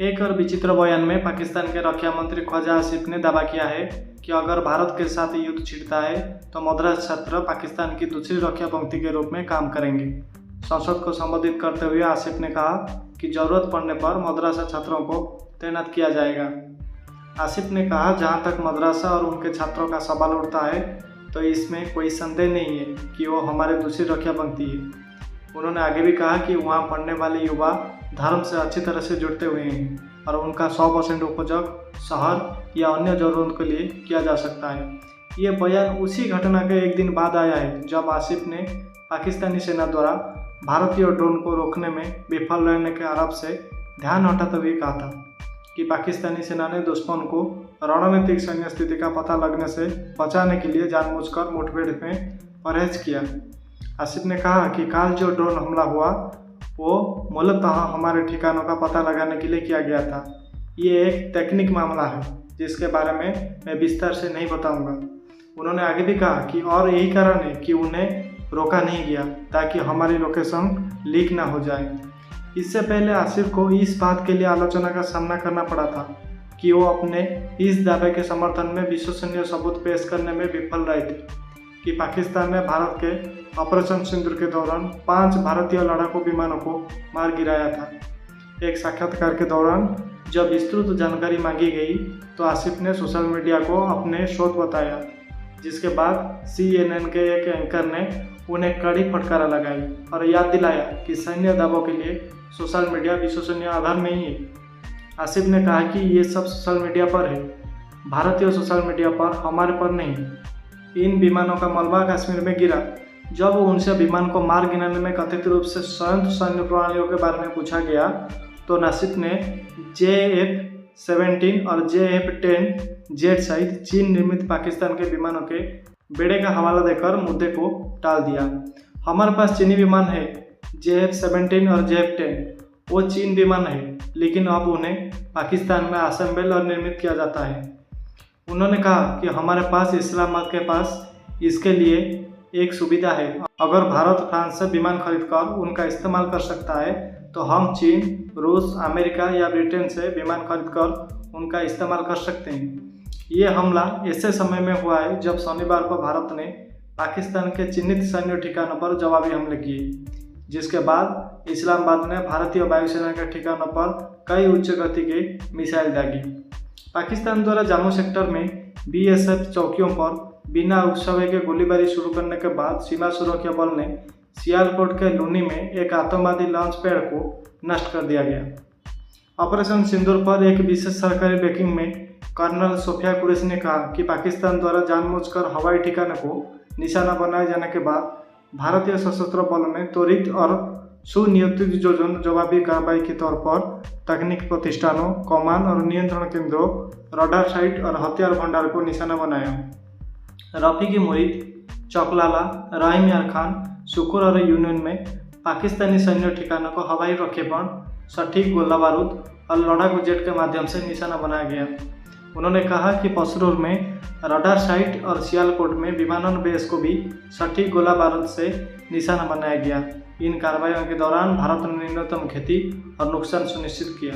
एक और विचित्र बयान में पाकिस्तान के रक्षा मंत्री ख्वाजा आसिफ ने दावा किया है कि अगर भारत के साथ युद्ध छिड़ता है तो मद्रास छात्र पाकिस्तान की दूसरी रक्षा पंक्ति के रूप में काम करेंगे। संसद को संबोधित करते हुए आसिफ ने कहा कि जरूरत पड़ने पर मद्रासा छात्रों को तैनात किया जाएगा। आसिफ ने कहा, जहां तक मद्रासा और उनके छात्रों का सवाल उठता है तो इसमें कोई संदेह नहीं है कि वो हमारे दूसरी रक्षा पंक्ति है। उन्होंने आगे भी कहा कि वहाँ पढ़ने वाले युवा धर्म से अच्छी तरह से जुड़ते हुए हैं और उनका 100% उपयोग शहर या अन्य जरूरतों के लिए किया जा सकता है। ये बयान उसी घटना के एक दिन बाद आया है जब आसिफ ने पाकिस्तानी सेना द्वारा भारतीय ड्रोन को रोकने में विफल रहने के आरोप से ध्यान हटाते हुए कहा था कि पाकिस्तानी सेना ने दुश्मन को रणनीतिक सैन्य स्थिति का पता लगने से बचाने के लिए जानबूझकर मुठभेड़ में परहेज किया। आसिफ ने कहा कि कल जो ड्रोन हमला हुआ वो मूलतः हमारे ठिकानों का पता लगाने के लिए किया गया था। ये एक तकनीक मामला है जिसके बारे में मैं विस्तार से नहीं बताऊंगा। उन्होंने आगे भी कहा कि और यही कारण है कि उन्हें रोका नहीं गया ताकि हमारी लोकेशन लीक ना हो जाए। इससे पहले आसिफ को इस बात के लिए आलोचना का सामना करना पड़ा था कि वो अपने इस दावे के समर्थन में विश्वसनीय सबूत पेश करने में विफल रहे थे कि पाकिस्तान ने भारत के ऑपरेशन सिंदूर के दौरान 5 भारतीय लड़ाकू विमानों को मार गिराया था। एक साक्षात्कार के दौरान जब विस्तृत जानकारी मांगी गई तो आसिफ ने सोशल मीडिया को अपने शोध बताया, जिसके बाद CNN के एक एंकर ने उन्हें कड़ी फटकारा लगाई और याद दिलाया कि सैन्य दावों के लिए सोशल मीडिया विश्वसनीय आधार नहीं है। आसिफ ने कहा कि ये सब सोशल मीडिया पर है, भारतीय सोशल मीडिया पर, हमारे पर नहीं। इन विमानों का मलबा कश्मीर में गिरा। जब उनसे विमान को मार गिराने में कथित रूप से संयुक्त सैन्य प्रणालियों के बारे में पूछा गया तो आसिफ ने JF-17 और JF-10 जेट सहित चीन निर्मित पाकिस्तान के विमानों के बेड़े का हवाला देकर मुद्दे को टाल दिया। हमारे पास चीनी विमान है, JF-17 और JF-10, वो चीन विमान है, लेकिन अब उन्हें पाकिस्तान में असेंबल और निर्मित किया जाता है। उन्होंने कहा कि हमारे पास इस्लामाबाद के पास इसके लिए एक सुविधा है। अगर भारत फ्रांस से विमान खरीदकर उनका इस्तेमाल कर सकता है तो हम चीन, रूस, अमेरिका या ब्रिटेन से विमान खरीदकर उनका इस्तेमाल कर सकते हैं। ये हमला ऐसे समय में हुआ है जब शनिवार को भारत ने पाकिस्तान के चिन्हित सैन्य ठिकानों पर जवाबी हमले किए, जिसके बाद इस्लामाबाद ने भारतीय वायुसेना के ठिकानों पर कई उच्च गति के मिसाइल दागी। पाकिस्तान द्वारा जम्मू सेक्टर में BSF चौकियों पर बिना उकसावे के गोलीबारी शुरू करने के बाद सीमा सुरक्षा बल ने सियालकोट के लूनी में एक आतंकवादी लॉन्च पैड को नष्ट कर दिया गया। ऑपरेशन सिंदूर पर एक विशेष सरकारी ब्रीफिंग में कर्नल सोफिया कुरैशी ने कहा कि पाकिस्तान द्वारा जानबूझकर हवाई ठिकानों को निशाना बनाए जाने के बाद भारतीय सशस्त्र बलों ने त्वरित और सुनियोजित जवाबी कार्रवाई के तौर पर तकनीक प्रतिष्ठानों, कमान और नियंत्रण केंद्रों, रडार साइट और हथियार भंडार को निशाना बनाया। रफीकी मुरीद, चकलाला, रहीम यार खान, शुकुर और यूनियन में पाकिस्तानी सैन्य ठिकानों को हवाई प्रक्षेपण, सटीक गोला बारूद और लड़ाकू जेट के माध्यम से निशाना बनाया गया। उन्होंने कहा कि पसरूर में रडार साइट और सियालकोट में विमानन बेस को भी सटीक गोला बारूद से निशाना बनाया गया। इन कार्रवाइयों के दौरान भारत ने न्यूनतम क्षति और नुकसान सुनिश्चित किया।